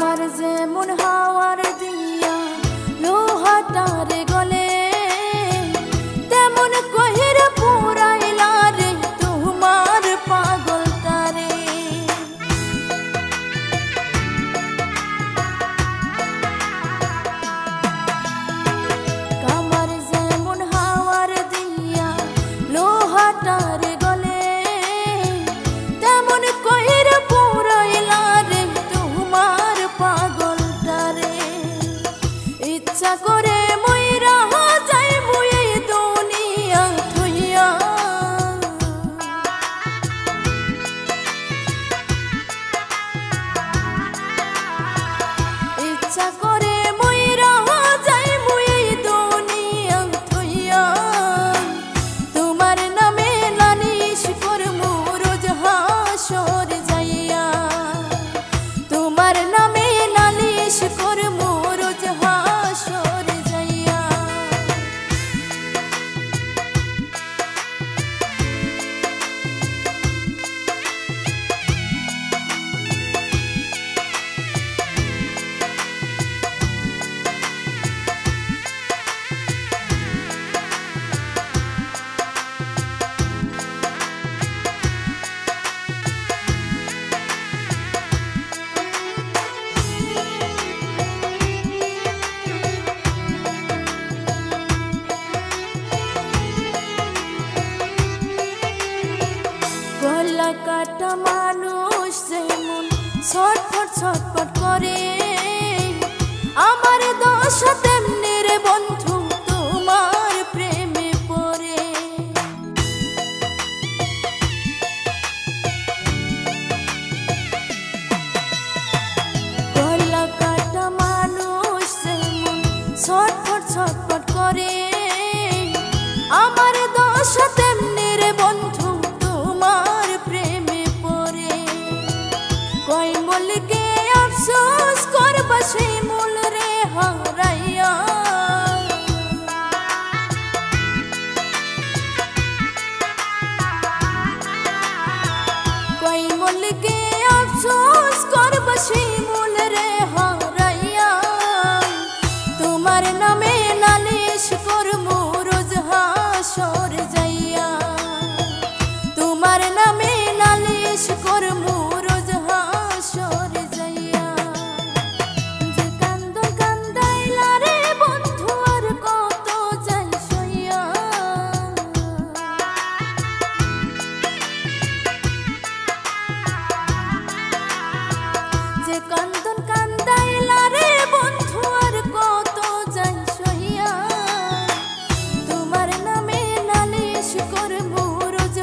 আমার যেমন হাওয়ার দিয়া লোহাটারে গলে তেমন কহিরা পুরাইলা রে তোমার পাগলটারে। আমার যেমন হাওয়ার দিয়া লোহাটারে গলে তেমন কহিরা পুরাইলা রে তোমার পাগলটারে। ইচ্ছা করে মইরা যাই মুই এই দুনিয়া থইয়া, ইচ্ছা করে মইরা যাই মুই এই দুনিয়া থইয়া। তোমার নামে নালিশ করমু রোজ হাসর যাইয়া, তোমার নামে নালিশ করমু রোজ হাসর যাইয়া। গলা কাটা মানুষ যেমন ছটফট ছটফট করে, আমার দশা তেমনি রে বন্ধু তোমার প্রেমে পড়ে। গলা কাটা মানুষ যেমন ছটফট ছটফট করে, আমার দশা তেমনি রে বন্ধু তোমার প্রেমে পড়ে। কই মূলকে আফসোস করবা সেই মূল রে হারাইয়া, কই মূলকে আফসোস করবা সেই মূল রে হারাইয়া। তোমার নামে নালিশ করমু রোজ হাসর যাইয়া, তোমার নামে নালিশ করমু রোজ হাসর যাইয়া। যে কান্দন কান্দাইলা রে বন্ধু আর কত যাই সইয়া, যে কান্দন কান্দাইলা রে বন্ধু আর কত যাই সইয়া। তোমার নামে নালিশ করমু রোজ